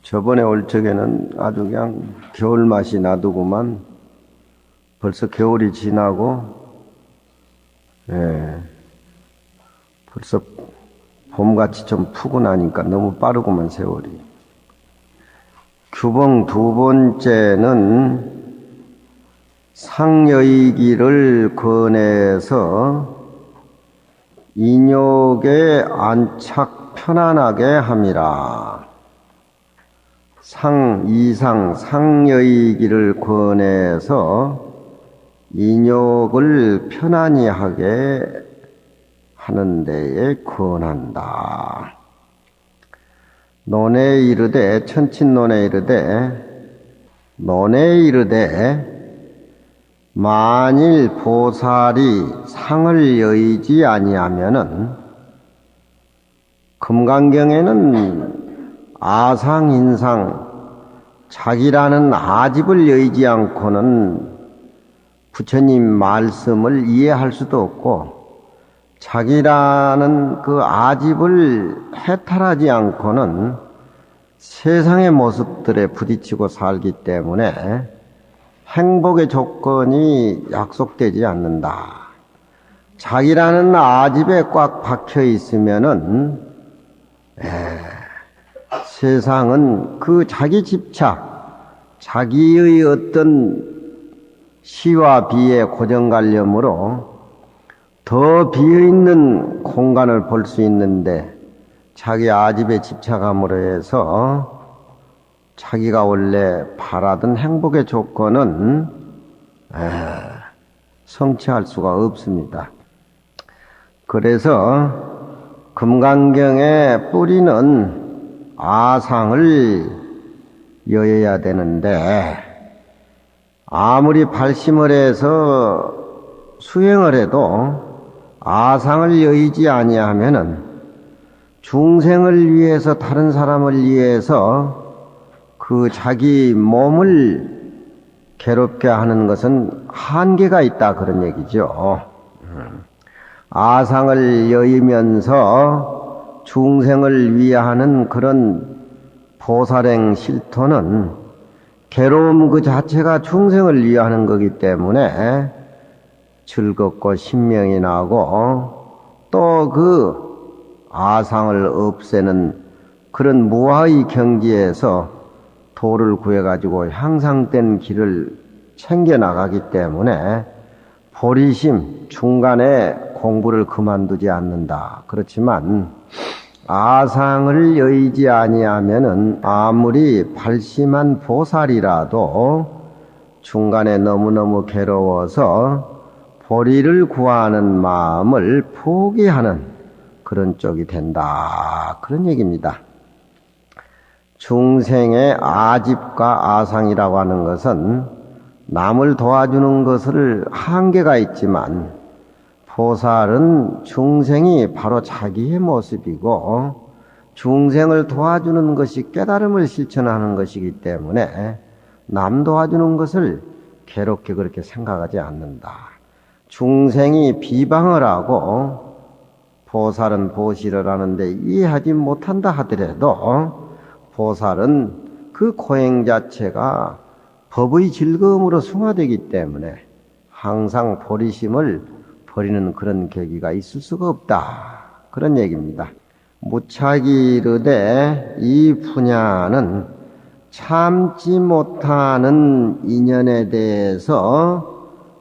저번에 올 적에는 아주 그냥 겨울 맛이 나더구만. 벌써 겨울이 지나고, 벌써 봄같이 좀 푸근하니까 너무 빠르구만, 세월이. 규봉 두 번째는 상여이기를 권해서 인욕에 안착 편안하게 함이라. 상여이기를 권해서 인욕을 편안히 하게 하는 데에 권한다. 논에 이르되, 천친논에 이르되 만일 보살이 상을 여의지 아니하면은, 금강경에는 아상인상, 자기라는 아집을 여의지 않고는 부처님 말씀을 이해할 수도 없고, 자기라는 그 아집을 해탈하지 않고는 세상의 모습들에 부딪히고 살기 때문에 행복의 조건이 약속되지 않는다. 자기라는 아집에 꽉 박혀 있으면은 세상은 그 자기 집착, 자기의 어떤 시와 비의 고정관념으로 더 비어있는 공간을 볼 수 있는데, 자기 아집에 집착함으로 해서 자기가 원래 바라던 행복의 조건은 성취할 수가 없습니다. 그래서 금강경의 뿌리는 아상을 여어야 되는데, 아무리 발심을 해서 수행을 해도 아상을 여의지 아니하면은 중생을 위해서, 다른 사람을 위해서 그 자기 몸을 괴롭게 하는 것은 한계가 있다, 그런 얘기죠. 아상을 여의면서 중생을 위하는 그런 보살행 실토는 괴로움 그 자체가 중생을 위하는 거기 때문에 즐겁고 신명이 나고, 또 그 아상을 없애는 그런 무아의 경지에서 도를 구해가지고 향상된 길을 챙겨나가기 때문에 보리심, 중간에 공부를 그만두지 않는다. 그렇지만 아상을 여의지 아니하면은 아무리 발심한 보살이라도 중간에 너무너무 괴로워서 보리를 구하는 마음을 포기하는 그런 쪽이 된다, 그런 얘기입니다. 중생의 아집과 아상이라고 하는 것은 남을 도와주는 것을 한계가 있지만, 보살은 중생이 바로 자기의 모습이고 중생을 도와주는 것이 깨달음을 실천하는 것이기 때문에 남 도와주는 것을 괴롭게 그렇게 생각하지 않는다. 중생이 비방을 하고 보살은 보시를 하는데 이해하지 못한다 하더라도, 보살은 그 고행 자체가 법의 즐거움으로 승화되기 때문에 항상 보리심을 버리는 그런 계기가 있을 수가 없다, 그런 얘기입니다. 무착이 이르되 이 분야는 참지 못하는 인연에 대해서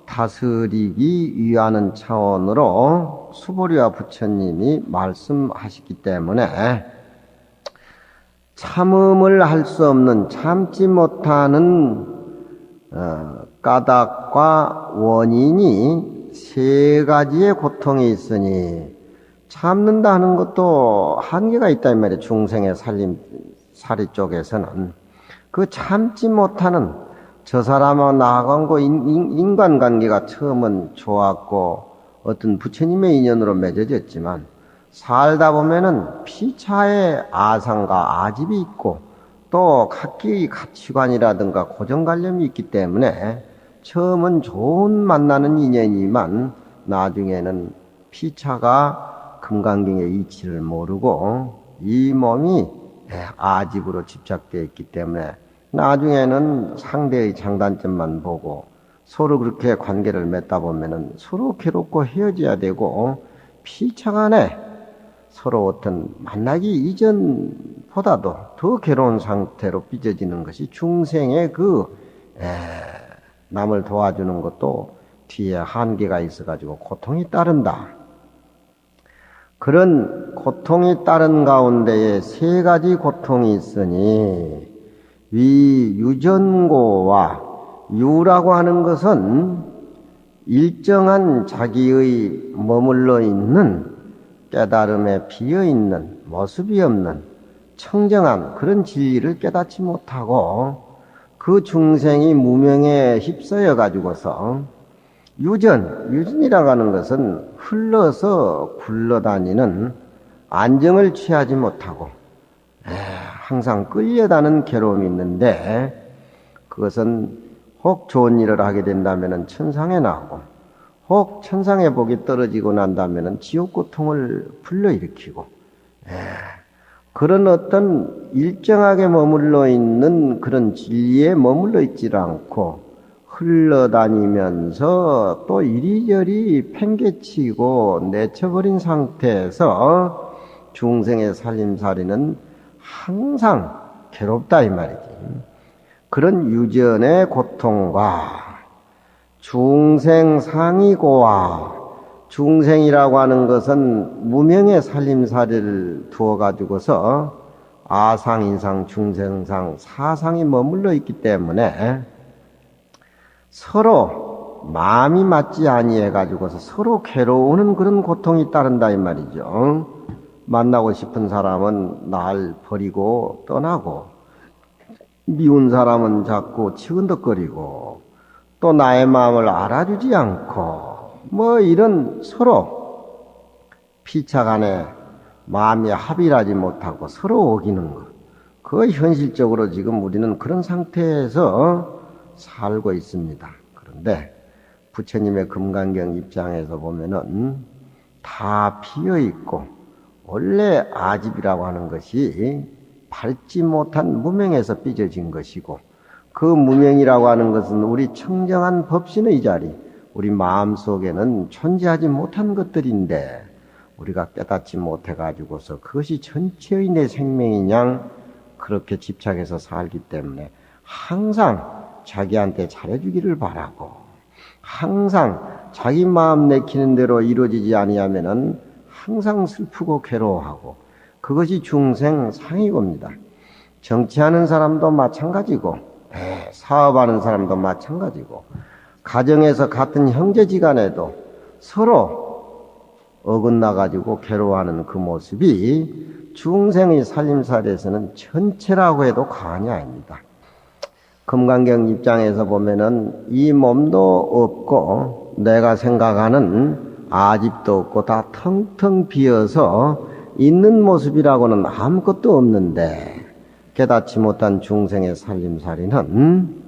다스리기 위하는 차원으로 수보리와 부처님이 말씀하셨기 때문에, 참음을 할 수 없는, 참지 못하는 까닭과 원인이 세 가지의 고통이 있으니, 참는다 하는 것도 한계가 있다 이 말이에요. 중생의 살이 쪽에서는 그 참지 못하는, 저 사람하고 나하고 인간관계가 처음은 좋았고 어떤 부처님의 인연으로 맺어졌지만, 살다 보면은 피차의 아상과 아집이 있고 또 각기 가치관이라든가 고정관념이 있기 때문에 처음은 좋은 만나는 인연이지만 나중에는 피차가 금강경의 이치를 모르고 이 몸이 아집으로 집착되어 있기 때문에 나중에는 상대의 장단점만 보고 서로 그렇게 관계를 맺다 보면은 서로 괴롭고 헤어져야 되고 피차간에 서로 어떤 만나기 이전보다도 더 괴로운 상태로 빚어지는 것이 중생의 남을 도와주는 것도 뒤에 한계가 있어가지고 고통이 따른다. 그런 고통이 따른 가운데에 세 가지 고통이 있으니 유전고와 유라고 하는 것은 일정한 자기의 머물러 있는 깨달음에 비어있는 모습이 없는 청정한 그런 진리를 깨닫지 못하고 그 중생이 무명에 휩싸여 가지고서 유전이라고 하는 것은 흘러서 굴러다니는 안정을 취하지 못하고 항상 끌려다는 괴로움이 있는데 그것은 혹 좋은 일을 하게 된다면 천상에 나오고 혹 천상의 복이 떨어지고 난다면 지옥 고통을 불러일으키고 그런 어떤 일정하게 머물러 있는 그런 진리에 머물러 있지 않고 흘러다니면서 또 이리저리 팽개치고 내쳐버린 상태에서 중생의 살림살이는 항상 괴롭다 이 말이지. 그런 유전의 고통과 중생 상이고와 중생이라고 하는 것은 무명의 살림살이를 두어 가지고서 아상, 인상, 중생상, 사상이 머물러 있기 때문에 서로 마음이 맞지 아니해 가지고서 서로 괴로우는 그런 고통이 따른다 이 말이죠. 만나고 싶은 사람은 날 버리고 떠나고 미운 사람은 자꾸 치근덕거리고 또 나의 마음을 알아주지 않고 이런 서로 피차간에 마음이 합일하지 못하고 서로 어기는 것. 그 현실적으로 지금 우리는 그런 상태에서 살고 있습니다. 그런데 부처님의 금강경 입장에서 보면은 다 비어 있고 원래 아집이라고 하는 것이 밟지 못한 무명에서 빚어진 것이고 그 무명이라고 하는 것은 우리 청정한 법신의 자리, 우리 마음속에는 존재하지 못한 것들인데 우리가 깨닫지 못해가지고서 그것이 전체의 내 생명이냥 그렇게 집착해서 살기 때문에 항상 자기한테 잘해주기를 바라고 항상 자기 마음 내키는 대로 이루어지지 아니하면은 항상 슬프고 괴로워하고 그것이 중생 상이고입니다. 정치하는 사람도 마찬가지고 사업하는 사람도 마찬가지고 가정에서 같은 형제지간에도 서로 어긋나가지고 괴로워하는 그 모습이 중생의 살림살이에서는 전체라고 해도 과언이 아닙니다. 금강경 입장에서 보면은 이 몸도 없고 내가 생각하는 아집도 없고 다 텅텅 비어서 있는 모습이라고는 아무것도 없는데 깨닫지 못한 중생의 살림살이는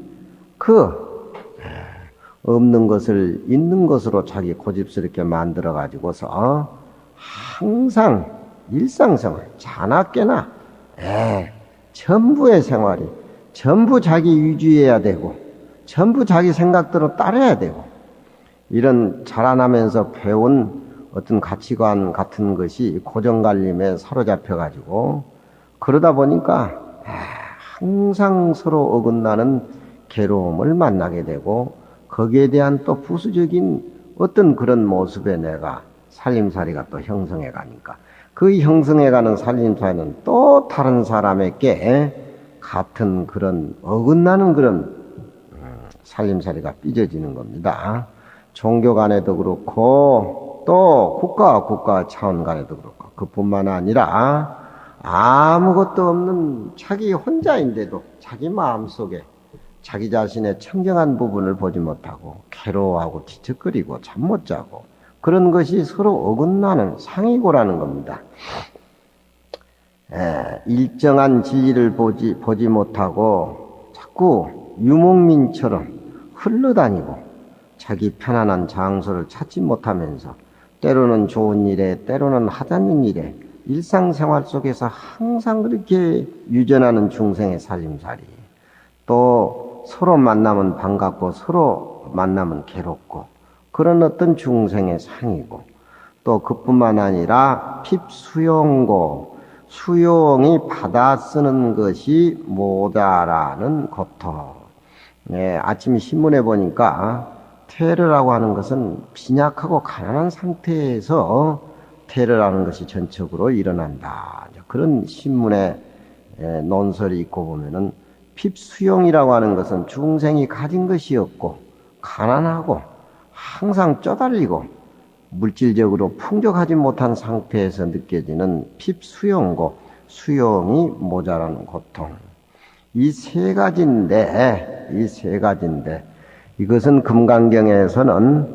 그 없는 것을 있는 것으로 자기 고집스럽게 만들어 가지고서 항상 일상생활 자나깨나 전부의 생활이 전부 자기 위주해야 되고 전부 자기 생각대로 따라야 되고 이런 자라나면서 배운 어떤 가치관 같은 것이 고정관념에 사로잡혀 가지고 그러다 보니까 항상 서로 어긋나는 괴로움을 만나게 되고 거기에 대한 또 부수적인 어떤 그런 모습에 내가 살림살이가 또 형성해 가니까 그 형성해 가는 살림살이는 또 다른 사람에게 같은 그런 어긋나는 그런 살림살이가 삐져지는 겁니다. 종교 간에도 그렇고 또 국가 차원 간에도 그렇고 그뿐만 아니라 아무것도 없는 자기 혼자인데도 자기 마음속에 자기 자신의 청정한 부분을 보지 못하고 괴로워하고 뒤척거리고 잠 못 자고 그런 것이 서로 어긋나는 상이고라는 겁니다. 일정한 진리를 보지 못하고 자꾸 유목민처럼 흘러다니고 자기 편안한 장소를 찾지 못하면서 때로는 좋은 일에 때로는 하찮은 일에 일상생활 속에서 항상 그렇게 유전하는 중생의 살림살이, 또 서로 만나면 반갑고 서로 만나면 괴롭고 그런 어떤 중생의 상이고, 또 그뿐만 아니라 핍수용고, 수용이 받아 쓰는 것이 모자라는 고통. 예, 아침 신문에 보니까 퇴르라고 하는 것은 빈약하고 가난한 상태에서 퇴르라는 것이 전적으로 일어난다. 그런 신문에 논설이 있고 보면은 핍수용이라고 하는 것은 중생이 가진 것이 없고 가난하고 항상 쪼달리고 물질적으로 풍족하지 못한 상태에서 느껴지는 핍수용고, 수용이 모자라는 고통. 이 세 가지인데 이것은 금강경에서는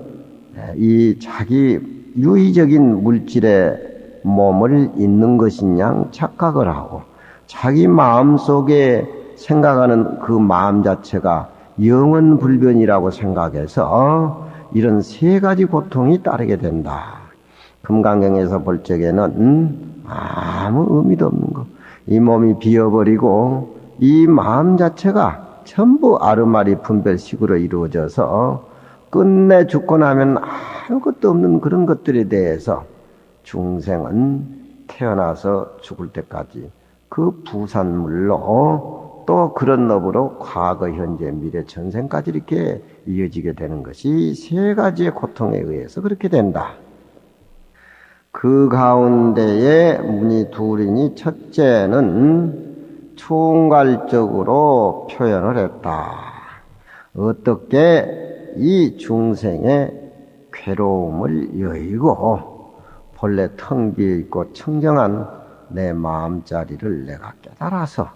이 자기 유의적인 물질의 몸을 있는 것인 양 착각을 하고, 자기 마음속에 생각하는 그 마음 자체가 영원불변이라고 생각해서 이런 세 가지 고통이 따르게 된다. 금강경에서 볼 적에는 아무 의미도 없는 것. 이 몸이 비어버리고 이 마음 자체가 전부 아르마리 분별식으로 이루어져서 끝내 죽고 나면 아무것도 없는 그런 것들에 대해서 중생은 태어나서 죽을 때까지 그 부산물로 또 그런 업으로 과거, 현재, 미래, 전생까지 이렇게 이어지게 되는 것이 세 가지의 고통에 의해서 그렇게 된다. 그 가운데에 문이 둘이니 첫째는 총괄적으로 표현을 했다. 어떻게 이 중생의 괴로움을 여의고 본래 텅 비어있고 청정한 내 마음자리를 내가 깨달아서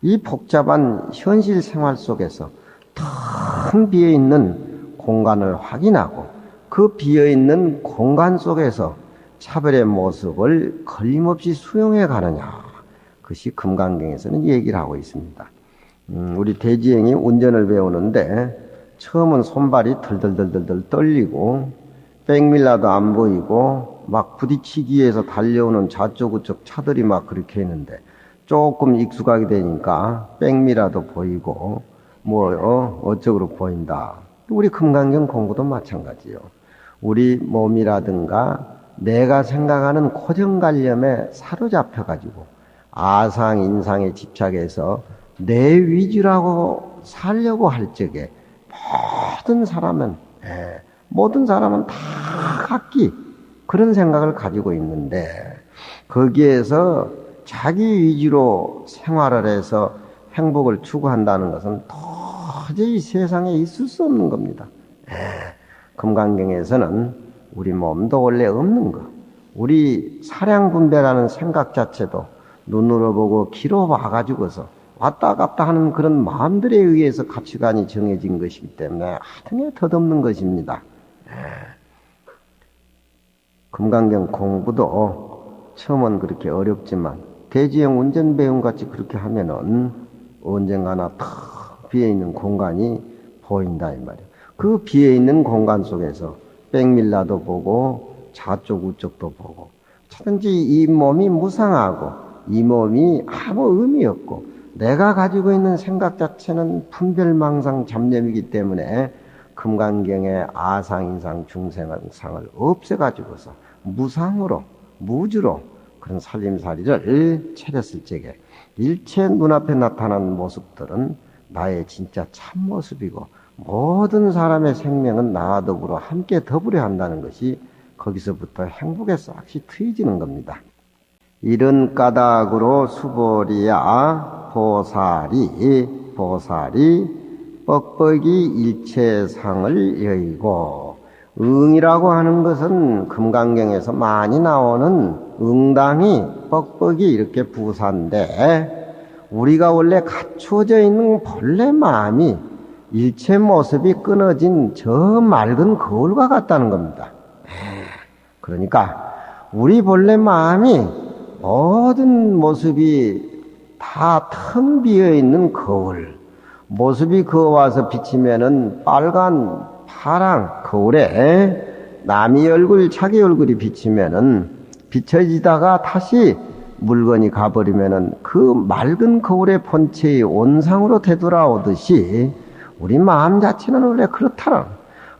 이 복잡한 현실 생활 속에서 텅 비어있는 공간을 확인하고 그 비어있는 공간 속에서 차별의 모습을 걸림없이 수용해 가느냐. 그것이 금강경에서는 얘기를 하고 있습니다. 우리 대지행이 운전을 배우는데 처음은 손발이 덜덜덜덜 떨리고 백밀라도 안 보이고 막 부딪히기 위해서 달려오는 좌쪽 우쪽 차들이 막 그렇게 있는데 조금 익숙하게 되니까 백미라도 보이고 어쩌고로 보인다. 우리 금강경 공부도 마찬가지요. 우리 몸이라든가 내가 생각하는 고정관념에 사로잡혀가지고 아상, 인상에 집착해서 내 위주라고 살려고 할 적에 모든 사람은 다 각기 그런 생각을 가지고 있는데 거기에서 자기 위주로 생활을 해서 행복을 추구한다는 것은 도저히 세상에 있을 수 없는 겁니다. 금강경에서는 우리 몸도 원래 없는 것, 우리 사량분별하는 생각 자체도 눈으로 보고 귀로 봐가지고서 왔다 갔다 하는 그런 마음들에 의해서 가치관이 정해진 것이기 때문에 하등에 덧없는 것입니다. 금강경 공부도 처음은 그렇게 어렵지만 대지형 운전배움같이 그렇게 하면은 언젠가나 탁 비어있는 공간이 보인다 이 말이에요. 그 비어있는 공간 속에서 백밀라도 보고 좌쪽 우쪽도 보고 차든지 이 몸이 무상하고 이 몸이 아무 의미 없고 내가 가지고 있는 생각 자체는 분별망상 잡념이기 때문에 금강경의 아상, 인상, 중생상을 없애가지고서 무상으로 무주로 그런 살림살이를 차렸을 적에 일체 눈앞에 나타난 모습들은 나의 진짜 참모습이고 모든 사람의 생명은 나와 더불어 함께 더불어 한다는 것이 거기서부터 행복의 싹이 트여지는 겁니다. 이런 까닭으로 수보리야 보살이 뻑뻑이 일체상을 여의고, 응이라고 하는 것은 금강경에서 많이 나오는 응당이 뻑뻑이 이렇게 부사인데 우리가 원래 갖추어져 있는 본래 마음이 일체 모습이 끊어진 저 맑은 거울과 같다는 겁니다. 그러니까 우리 본래 마음이 모든 모습이 다 텅 비어있는 거울, 모습이 그어와서 비치면은 빨간 파랑 거울에 남의 얼굴, 자기 얼굴이 비치면은 비춰지다가 다시 물건이 가버리면은 그 맑은 거울의 본체의 온상으로 되돌아오듯이 우리 마음 자체는 원래 그렇다라.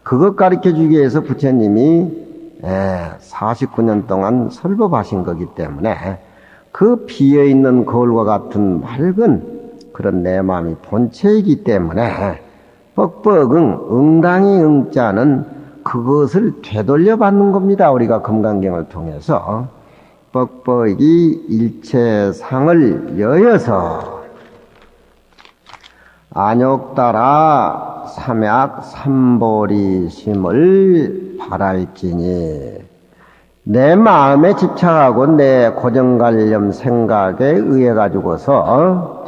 그것 가르쳐 주기 위해서 부처님이 49년 동안 설법하신 거기 때문에 그 비어있는 거울과 같은 맑은 그런 내 마음이 본체이기 때문에 뻑뻑응 응당이 응자는 그것을 되돌려 받는 겁니다. 우리가 금강경을 통해서 뻑뻑이 일체상을 여여서 안욕따라 삼약 삼보리심을 바랄지니 내 마음에 집착하고 내 고정관념 생각에 의해 가지고서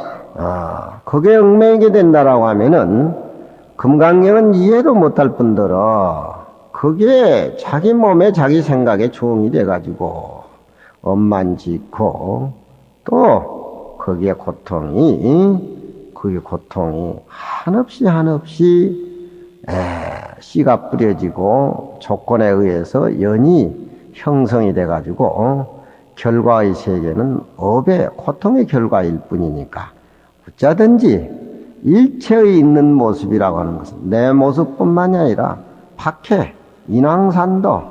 그게 얽매이게 된다라고 하면은 금강경은 이해도 못할 뿐더러 그게 자기 몸에 자기 생각에 종이 돼가지고 엄만 짓고 또 그게 고통이 한없이 씨가 뿌려지고 조건에 의해서 연이 형성이 돼가지고 결과의 세계는 업의 고통의 결과일 뿐이니까 어쩌든지 일체의 있는 모습이라고 하는 것은 내 모습뿐만이 아니라 박해, 인왕산도,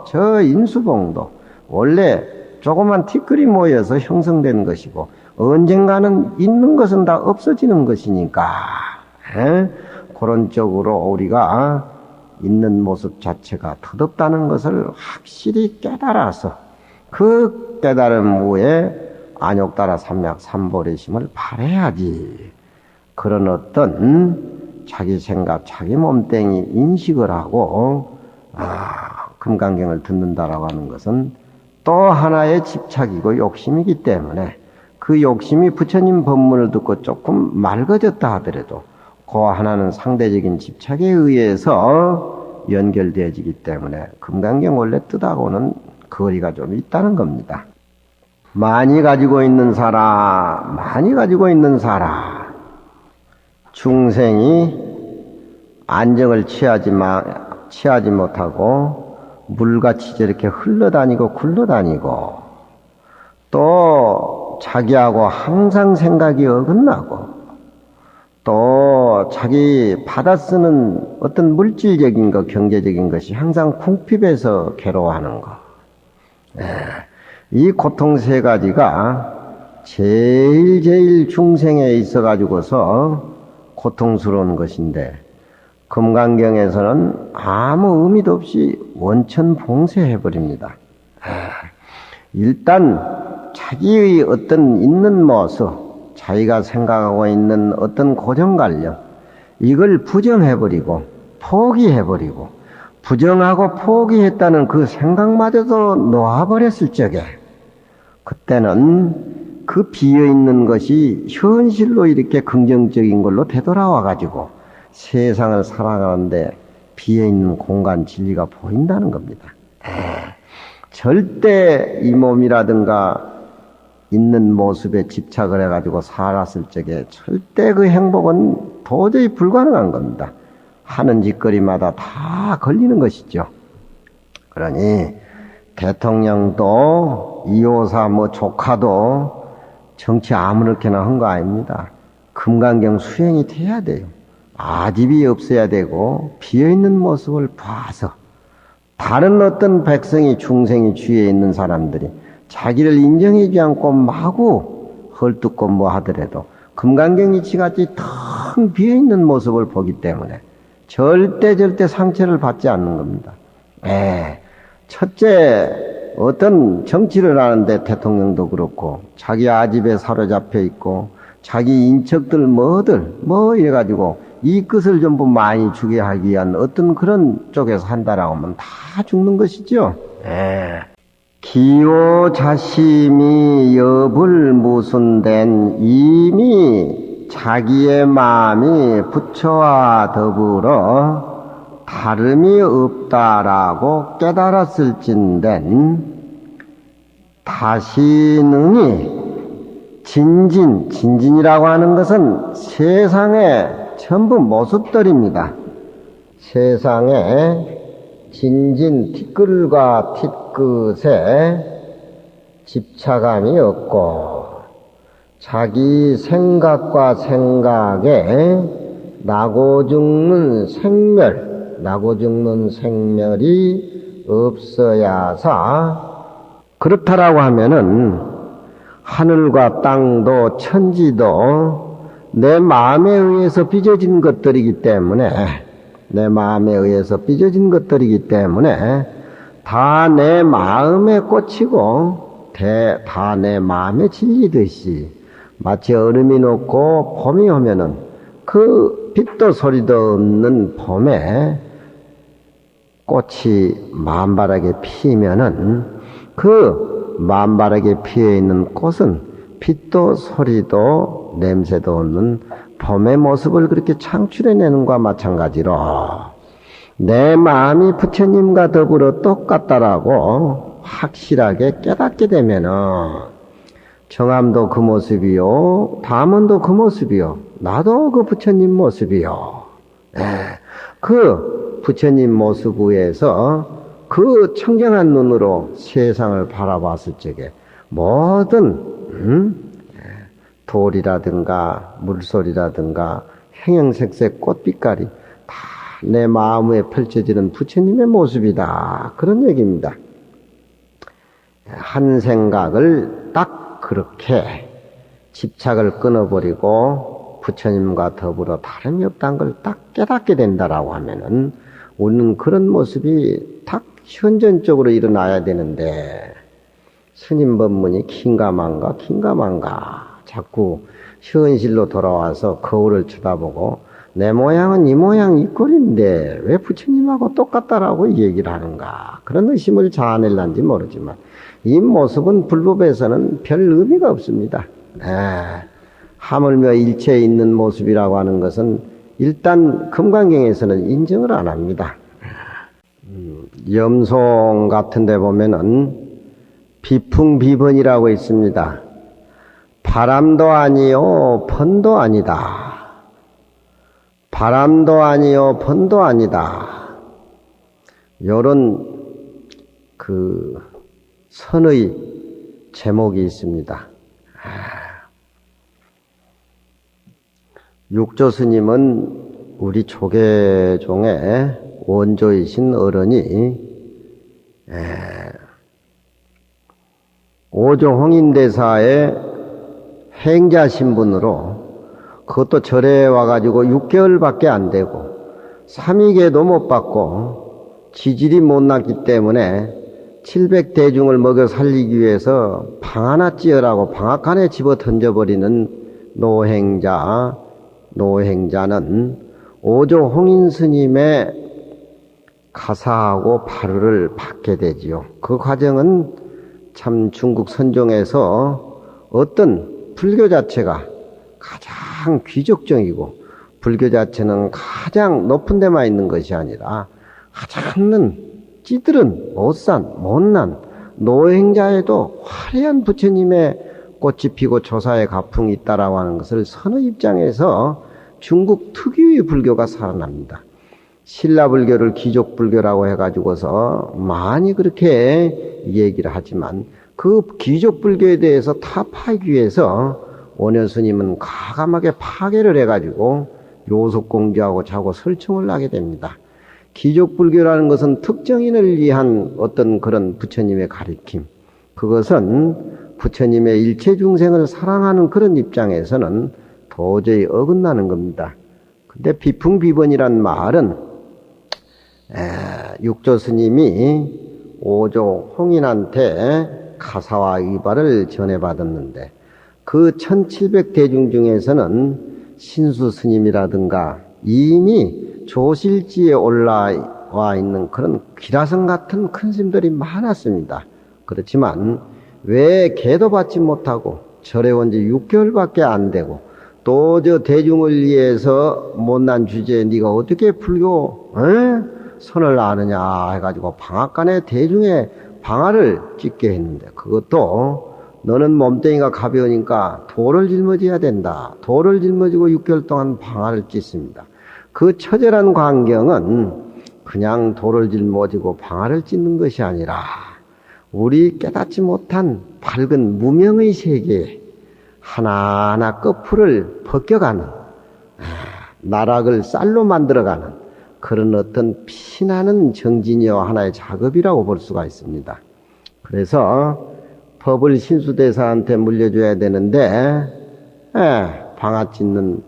저 인수봉도 원래 조그만 티끌이 모여서 형성된 것이고 언젠가는 있는 것은 다 없어지는 것이니까 그런 쪽으로 우리가 있는 모습 자체가 덧없다는 것을 확실히 깨달아서 그 깨달음 후에 안욕따라 삼약 삼보리심을 바라야지. 그런 어떤 자기 생각, 자기 몸뚱이 인식을 하고 금강경을 듣는다라고 하는 것은 또 하나의 집착이고 욕심이기 때문에 그 욕심이 부처님 법문을 듣고 조금 맑아졌다 하더라도 그 하나는 상대적인 집착에 의해서 연결되어지기 때문에 금강경 원래 뜻하고는 거리가 좀 있다는 겁니다. 많이 가지고 있는 사람 중생이 안정을 취하지 못하고 물같이 저렇게 흘러다니고 굴러다니고 또 자기하고 항상 생각이 어긋나고 또 자기 받아 쓰는 어떤 물질적인 것, 경제적인 것이 항상 궁핍해서 괴로워하는 것. 이 고통 세 가지가 제일 중생에 있어 가지고서 고통스러운 것인데 금강경에서는 아무 의미도 없이 원천 봉쇄해버립니다. 일단 자기의 어떤 있는 모습, 자기가 생각하고 있는 어떤 고정관념, 이걸 부정해버리고 포기해버리고 부정하고 포기했다는 그 생각마저도 놓아버렸을 적에 그때는 그 비어있는 것이 현실로 이렇게 긍정적인 걸로 되돌아와 가지고 세상을 살아가는데 비어있는 공간 진리가 보인다는 겁니다. 절대 이 몸이라든가 있는 모습에 집착을 해가지고 살았을 적에 절대 그 행복은 도저히 불가능한 겁니다. 하는 짓거리마다 다 걸리는 것이죠. 그러니 대통령도 이호사 조카도 정치 아무렇게나 한 거 아닙니다. 금강경 수행이 돼야 돼요. 아집이 없어야 되고 비어있는 모습을 봐서 다른 어떤 백성이 중생이 주위에 있는 사람들이 자기를 인정하지 않고 마구 헐뜯고 뭐 하더라도 금강경이 지같이 텅 비어있는 모습을 보기 때문에 절대 상처를 받지 않는 겁니다. 첫째, 어떤 정치를 하는데 대통령도 그렇고 자기 아집에 사로잡혀 있고 자기 인척들 이래가지고 이 끝을 전부 많이 주게 하기 위한 어떤 그런 쪽에서 한다라고 하면 다 죽는 것이죠. 기호 자심이 여불 무순된 이미 자기의 마음이 부처와 더불어 다름이 없다라고 깨달았을진된 다시 능히 진진이라고 하는 것은 세상의 전부 모습들입니다. 세상에 진진 티끌과 티끝에 집착감이 없고 자기 생각과 생각에 나고 죽는 생멸이 없어야사. 그렇다라고 하면은 하늘과 땅도 천지도 내 마음에 의해서 빚어진 것들이기 때문에 다 내 마음에 꽂히고 다 내 마음에 질리듯이 마치 얼음이 녹고 봄이 오면은 그 빛도 소리도 없는 봄에 꽃이 만발하게 피면은 그 만발하게 피어 있는 꽃은 빛도 소리도 냄새도 없는 봄의 모습을 그렇게 창출해내는 것과 마찬가지로 내 마음이 부처님과 더불어 똑같다라고 확실하게 깨닫게 되면은 정암도 그 모습이요, 담원도 그 모습이요, 나도 그 부처님 모습이요. 그 부처님 모습 위에서 그 청정한 눈으로 세상을 바라봤을 적에 모든 돌이라든가 물소리라든가 형형색색 꽃빛깔이 다 내 마음에 펼쳐지는 부처님의 모습이다. 그런 얘기입니다. 한 생각을 딱 그렇게 집착을 끊어버리고 부처님과 더불어 다름이 없다는 걸 딱 깨닫게 된다라고 하면은 우리는 그런 모습이 딱 현전적으로 일어나야 되는데 스님 법문이 긴가만가 자꾸 현실로 돌아와서 거울을 쳐다보고 내 모양은 이 모양 이 꼴인데 왜 부처님하고 똑같다라고 얘기를 하는가, 그런 의심을 자아낼란지 모르지만 이 모습은 불법에서는 별 의미가 없습니다. 하물며 일체에 있는 모습이라고 하는 것은 일단 금강경에서는 인정을 안 합니다. 염송 같은 데 보면은 비풍비번이라고 있습니다. 바람도 아니요 번도 아니다. 바람도 아니요 번도 아니다. 요런 그 선의 제목이 있습니다. 육조 스님은 우리 조계종의 원조이신 어른이 오조 홍인대사의 행자 신분으로 그것도 절에 와가지고 6개월밖에 안 되고 3위계도 못 받고 지질이 못났기 때문에 700대중을 먹여 살리기 위해서 방 하나 찌으라고 방앗간에 집어 던져버리는 노행자는 오조 홍인 스님의 가사하고 발효를 받게 되지요. 그 과정은 참 중국 선종에서 어떤 불교 자체가 가장 귀족적이고 불교 자체는 가장 높은 데만 있는 것이 아니라 가장 찌들은 못난 노행자에도 화려한 부처님의 꽃이 피고 조사의 가풍이 있다라고 하는 것을 선의 입장에서 중국 특유의 불교가 살아납니다. 신라불교를 귀족불교라고 해가지고서 많이 그렇게 얘기를 하지만 그 귀족불교에 대해서 타파하기 위해서 원효스님은 과감하게 파괴를 해가지고 요속공주하고 자고 설청을 하게 됩니다. 귀족불교라는 것은 특정인을 위한 어떤 그런 부처님의 가리킴, 그것은 부처님의 일체 중생을 사랑하는 그런 입장에서는 도저히 어긋나는 겁니다. 근데 비풍비번이란 말은 육조 스님이 오조 홍인한테 가사와 의발을 전해받았는데 그 1700대중 중에서는 신수 스님이라든가 이미 조실지에 올라와 있는 그런 기라성 같은 큰 스님들이 많았습니다. 그렇지만 왜 계도 받지 못하고 절에 온 지 6개월밖에 안 되고 또 저 대중을 위해서 못난 주제에 네가 어떻게 불교 선을 아느냐 해가지고 방앗간에 대중의 방아를 찢게 했는데, 그것도 너는 몸뚱이가 가벼우니까 돌을 짊어져야 된다. 돌을 짊어지고 6개월 동안 방아를 찢습니다. 그 처절한 광경은 그냥 돌을 짊어지고 방아를 찢는 것이 아니라 우리 깨닫지 못한 밝은 무명의 세계에 하나하나 거풀을 벗겨가는 나락을 쌀로 만들어가는 그런 어떤 피나는 정진이와 하나의 작업이라고 볼 수가 있습니다. 그래서 법을 신수대사한테 물려줘야 되는데 방아 찢는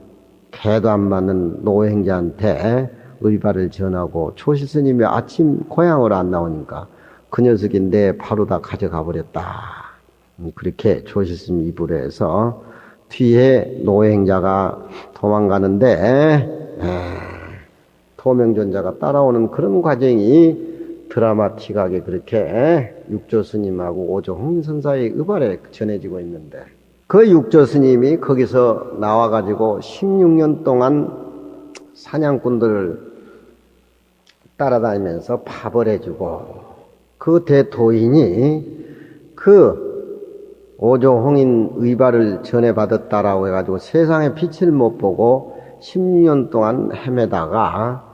개도 안 맞는 노행자한테 의발을 전하고 초실스님이 아침 고향으로 안 나오니까 그 녀석이 내 바로 다 가져가 버렸다. 그렇게 초실스님 입으로 해서 뒤에 노행자가 도망가는데 토명존자가 따라오는 그런 과정이 드라마틱하게 그렇게 육조스님하고 오조홍인선사의 의발에 전해지고 있는데 그 육조스님이 거기서 나와가지고 16년 동안 사냥꾼들을 따라다니면서 밥을 해주고 그 대도인이 그 오조홍인 의발을 전해받았다라고 해가지고 세상에 빛을 못 보고 16년 동안 헤매다가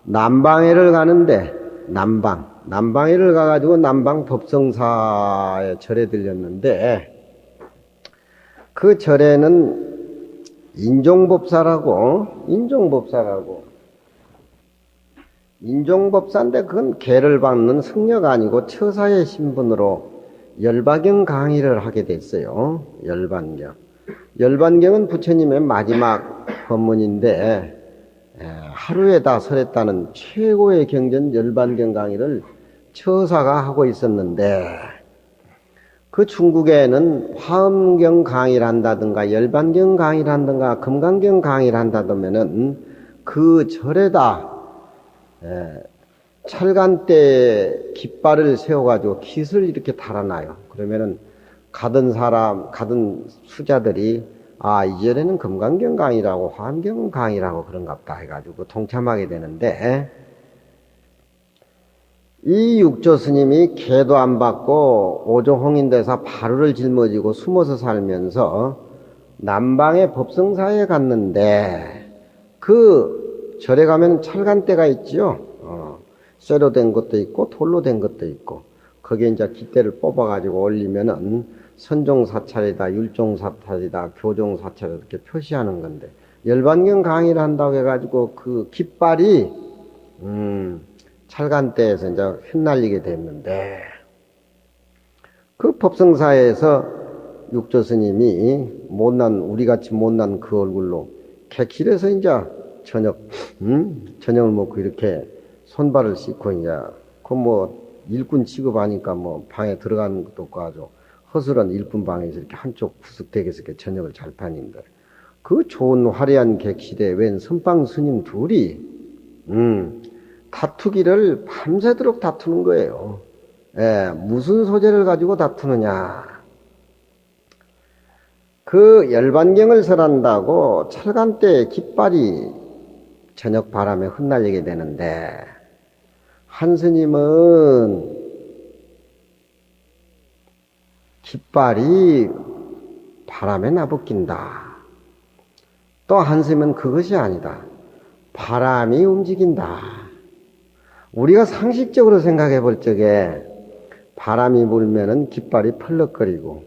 남방해를 가는데 남방해를 가가지고 남방 법성사에 절에 들렸는데 그 절에는 인종법사인데 그건 계를 받는 승려가 아니고 처사의 신분으로 열반경 강의를 하게 됐어요. 열반경은 부처님의 마지막 법문인데 하루에 다 설했다는 최고의 경전 열반경 강의를 처사가 하고 있었는데 그 중국에는 화엄경 강의를 한다든가 열반경 강의를 한다든가 금강경 강의를 한다면은 그 절에다 철간대 깃발을 세워가지고 깃을 이렇게 달아놔요. 그러면은 가던 수자들이 이 절에는 금강경 강의라고 화엄경 강의라고 그런갑다 해가지고 동참하게 되는데 이 육조 스님이 개도 안 받고 오조홍인대사 바루를 짊어지고 숨어서 살면서 남방의 법성사에 갔는데 그 절에 가면 철간대가 있지요. 쇠로 된 것도 있고 돌로 된 것도 있고 거기에 이제 깃대를 뽑아가지고 올리면은 선종사찰이다, 율종사찰이다, 교종사찰이다 이렇게 표시하는 건데 열반경 강의를 한다고 해가지고 그 깃발이 철간대에서 이제 흩날리게 됐는데 그 법성사에서 육조 스님이 우리같이 못난 그 얼굴로 객실에서 이제 저녁을 먹고 이렇게 손발을 씻고 이제 일꾼 취급하니까 방에 들어가는 것도 없고 아주 허술한 일꾼 방에서 이렇게 한쪽 구석대기에서 이렇게 저녁을 잘 파는데 그 좋은 화려한 객실에 웬 선방 스님 둘이 다투기를 밤새도록 다투는 거예요. 무슨 소재를 가지고 다투느냐. 그 열반경을 설한다고 철간대 깃발이 저녁 바람에 흩날리게 되는데 한 스님은 깃발이 바람에 나부낀다. 또 한 스님은 그것이 아니다. 바람이 움직인다. 우리가 상식적으로 생각해 볼 적에 바람이 불면은 깃발이 펄럭거리고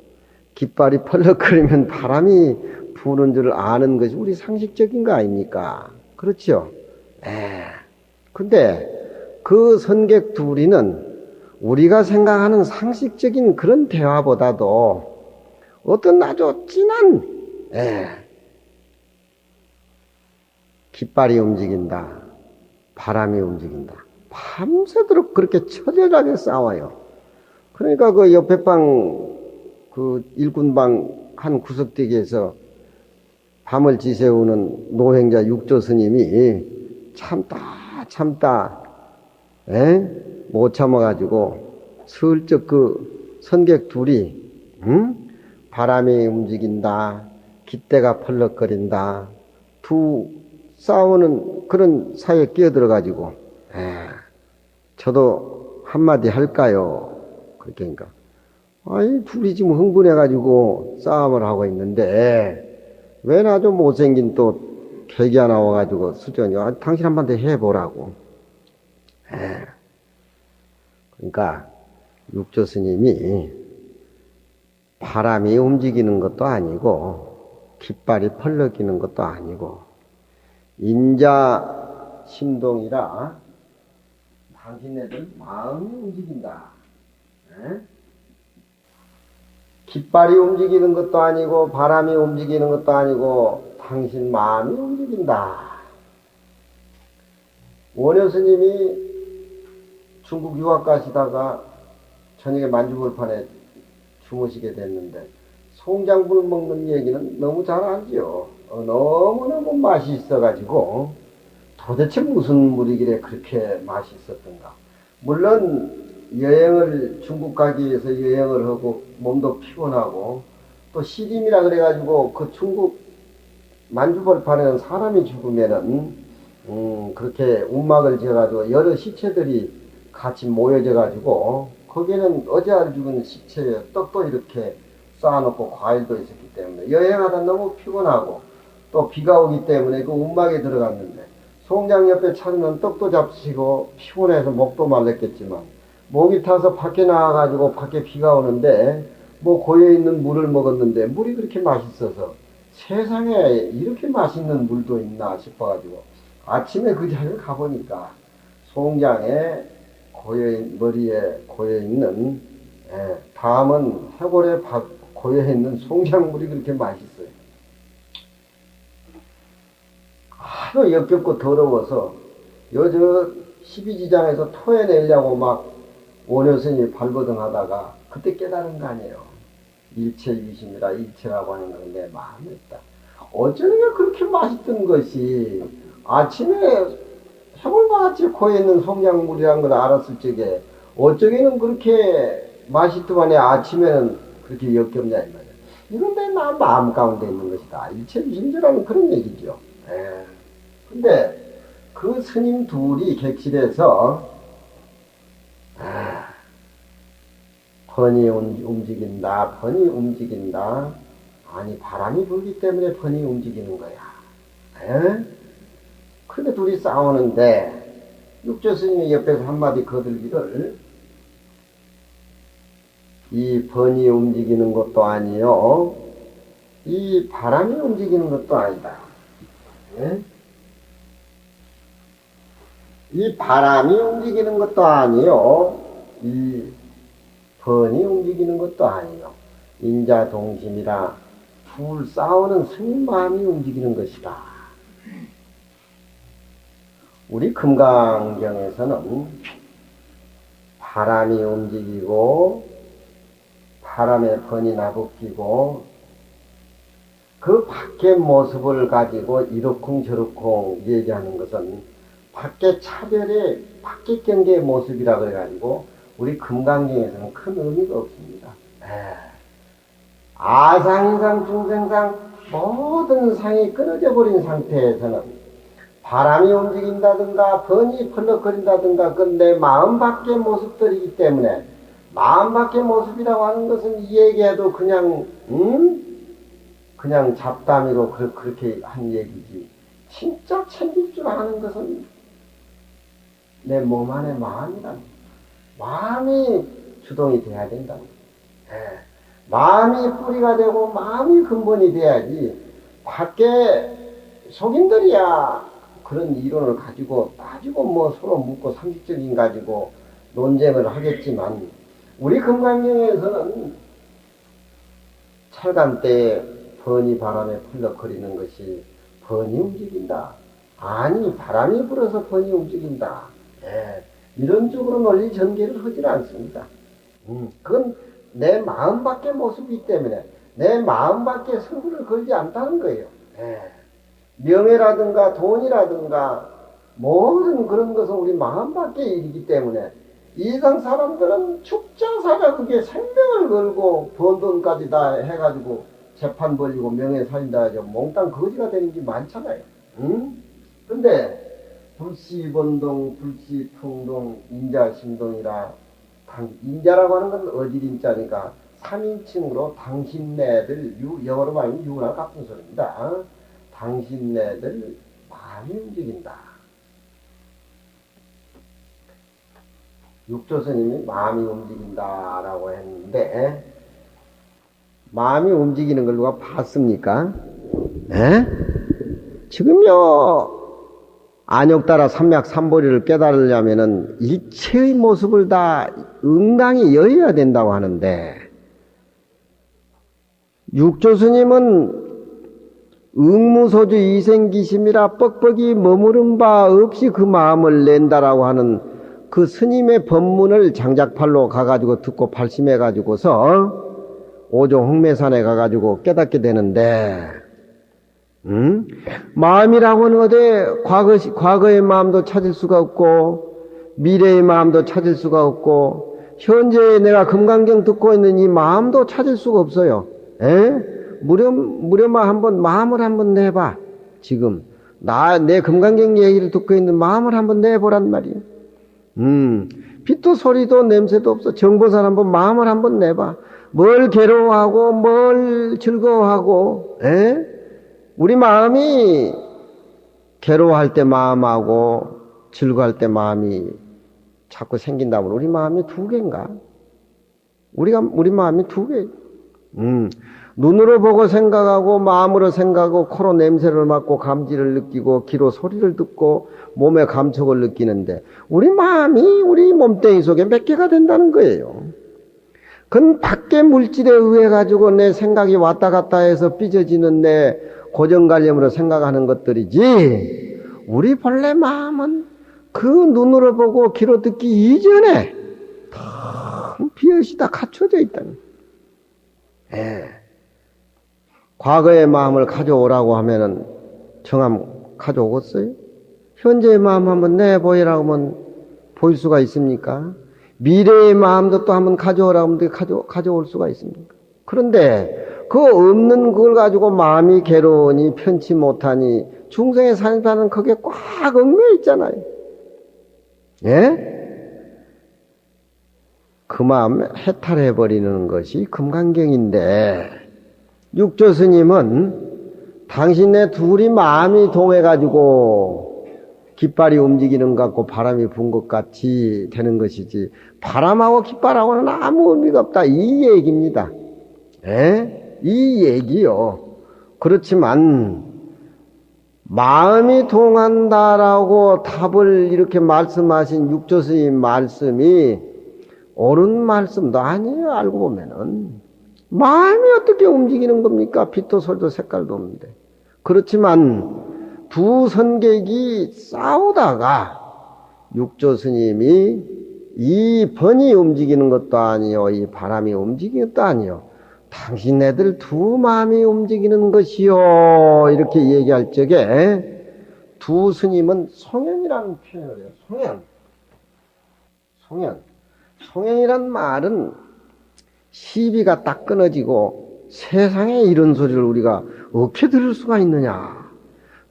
깃발이 펄럭거리면 바람이 부는 줄 아는 것이 우리 상식적인 거 아닙니까? 그렇죠? 근데 그 선객 둘이는 우리가 생각하는 상식적인 그런 대화보다도 어떤 아주 진한 깃발이 움직인다. 바람이 움직인다. 밤새도록 그렇게 처절하게 싸워요. 그러니까 그 옆에 그 일꾼방 한 구석대기에서 밤을 지새우는 노행자 육조 스님이 참다 못 참아가지고 슬쩍 그 선객 둘이 바람이 움직인다, 깃대가 펄럭거린다, 두 싸우는 그런 사이에 끼어들어가지고 저도 한마디 할까요? 그렇게 하니까 둘이 지금 흥분해가지고 싸움을 하고 있는데 왜 아주 못생긴 또 계기가 나와가지고 수전이 당신 한마디 해보라고. 그러니까 육조 스님이 바람이 움직이는 것도 아니고 깃발이 펄럭이는 것도 아니고 인자 신동이라 당신네들 마음이 움직인다. 깃발이 움직이는 것도 아니고 바람이 움직이는 것도 아니고 당신 마음이 움직인다. 원효 스님이 중국 유학 가시다가 저녁에 만주벌판에 주무시게 됐는데 송장불 먹는 얘기는 너무 잘 알지요. 너무너무 맛이 있어가지고 도대체 무슨 물이길래 그렇게 맛이 있었던가. 물론 여행을 중국 가기 위해서 여행을 하고 몸도 피곤하고 또 시림이라 그래가지고 그 중국 만주벌판에는 사람이 죽으면은 그렇게 움막을 지어가지고 여러 시체들이 같이 모여져가지고 거기에는 어제 알 죽은 시체에 떡도 이렇게 쌓아놓고 과일도 있었기 때문에 여행하다 너무 피곤하고 또 비가 오기 때문에 그 움막에 들어갔는데 송장 옆에 차는 떡도 잡수시고 피곤해서 목도 말랐겠지만 목이 타서 밖에 나와가지고 밖에 비가 오는데 뭐 고여있는 물을 먹었는데 물이 그렇게 맛있어서 세상에 이렇게 맛있는 물도 있나 싶어가지고 아침에 그 자리를 가보니까 송장에 머리에 고여있는 다음은 해골에 고여있는 송장물이 그렇게 맛있어요. 하도 역겹고 더러워서 저 12지장에서 토해내려고 막 원효스님이 발버둥 하다가 그때 깨달은 거 아니에요. 일체유심이라 일체라고 하는 건 내 마음에 있다. 어쩌면 그렇게 맛있던 것이 아침에 해골같이 코에 있는 송장물이라는 걸 알았을 적에 어쩌기는 그렇게 맛있더만에 아침에는 그렇게 역겹냐 이 말이야. 이건 내 마음 가운데 있는 것이다. 일체유심이라는 그런 얘기죠. 근데 그 스님 둘이 객실에서 번이 움직인다. 번이 움직인다. 아니 바람이 불기 때문에 번이 움직이는 거야. 그런데 둘이 싸우는데 육조 스님이 옆에서 한마디 거들기를 이 번이 움직이는 것도 아니요 이 바람이 움직이는 것도 아니다. 이 바람이 움직이는 것도 아니요 이 번이 움직이는 것도 아니요 인자동심이라 둘 싸우는 스님 마음이 움직이는 것이다. 우리 금강경에서는 바람이 움직이고 바람에 번이 나부끼고 그 밖의 모습을 가지고 이러쿵저러쿵 얘기하는 것은 밖의 차별의 밖의 경계의 모습이라 그래가지고 우리 금강경에서는 큰 의미가 없습니다. 아상이상 중생상 모든 상이 끊어져 버린 상태에서는 바람이 움직인다든가 번이 펄럭거린다든가 그건 내 마음 밖의 모습들이기 때문에 마음 밖의 모습이라고 하는 것은 이 얘기해도 그냥 잡담이고 그렇게 한 얘기지 진짜 챙길 줄 아는 것은 내 몸 안에 마음이다. 마음이 주동이 돼야 된다. 마음이 뿌리가 되고 마음이 근본이 돼야지 밖에 속인들이야 그런 이론을 가지고 따지고 뭐 서로 묻고 상식적인 가지고 논쟁을 하겠지만 우리 금강경에서는 철간 때에 번이 바람에 펄럭거리는 것이 번이 움직인다. 아니 바람이 불어서 번이 움직인다. 이런 쪽으로 논리 전개를 하질 않습니다. 그건 내 마음 밖의 모습이기 때문에 내 마음 밖에 승부를 걸지 않다는 거예요. 명예라든가 돈이라든가 모든 그런 것은 우리 마음 밖의 일이기 때문에 이상 사람들은 죽자 사자 그게 생명을 걸고 번 돈까지 다 해가지고 재판 벌리고 명예 살린다 해서 몽땅 거지가 되는 게 많잖아요. 근데 불시번동, 불시풍동, 인자심동이라 인자라고 하는 건 어디인자니까 3인칭으로 당신네들 영어로 말하면 유나 같은 소리입니다. 당신네들 마음이 움직인다. 육조스님이 마음이 움직인다라고 했는데, 마음이 움직이는 걸 누가 봤습니까? 에? 지금요, 안욕따라 삼맥삼보리를 깨달으려면은 일체의 모습을 다 응당히 여어야 된다고 하는데, 육조스님은 응무소주 이생기심이라 뻑뻑이 머무른 바 없이 그 마음을 낸다라고 하는 그 스님의 법문을 장작팔로 가가지고 듣고 발심해가지고서 오조 홍매산에 가가지고 깨닫게 되는데, 마음이라고는 어디 과거의 마음도 찾을 수가 없고 미래의 마음도 찾을 수가 없고 현재 내가 금강경 듣고 있는 이 마음도 찾을 수가 없어요. 무렴아 한번 마음을 한번 내봐. 지금 내 금강경 얘기를 듣고 있는 마음을 한번 내보란 말이에요. 빛도 소리도 냄새도 없어. 정보산 한번 마음을 한번 내봐. 뭘 괴로워하고 뭘 즐거워하고, 우리 마음이 괴로워할 때 마음하고 즐거워할 때 마음이 자꾸 생긴다면 우리 마음이 두 개인가? 우리 마음이 두 개. 눈으로 보고 생각하고 마음으로 생각하고 코로 냄새를 맡고 감지를 느끼고 귀로 소리를 듣고 몸에 감촉을 느끼는데 우리 마음이 우리 몸뚱이 속에 몇 개가 된다는 거예요. 그건 밖에 물질에 의해 가지고 내 생각이 왔다 갔다 해서 삐져지는 내 고정관념으로 생각하는 것들이지, 우리 본래 마음은 그 눈으로 보고 귀로 듣기 이전에 다 비엇이 다 갖춰져 있다는 거예요. 과거의 마음을 가져오라고 하면은 정함 가져오겠어요? 현재의 마음 한번 내보이라고 하면 보일 수가 있습니까? 미래의 마음도 또 한번 가져오라고 하면 가져올 수가 있습니까? 그런데 그 없는 걸 가지고 마음이 괴로우니 편치 못하니 중생의 산사는 거기에 꽉 얽매여 있잖아요. 그 마음 해탈해버리는 것이 금강경인데, 육조스님은 당신네 둘이 마음이 동해가지고 깃발이 움직이는 것 같고 바람이 분 것 같이 되는 것이지, 바람하고 깃발하고는 아무 의미가 없다, 이 얘기입니다. 이 얘기요. 그렇지만 마음이 동한다라고 답을 이렇게 말씀하신 육조스님 말씀이 옳은 말씀도 아니에요. 알고 보면은 마음이 어떻게 움직이는 겁니까? 빛도 소리도 색깔도 없는데. 그렇지만 두 선객이 싸우다가 육조스님이 이 번이 움직이는 것도 아니요, 이 바람이 움직이는 것도 아니요, 당신네들 두 마음이 움직이는 것이요, 이렇게 얘기할 적에 두 스님은 송연이라는 표현을 해요. 송연이란 말은 시비가 딱 끊어지고 세상에 이런 소리를 우리가 어떻게 들을 수가 있느냐.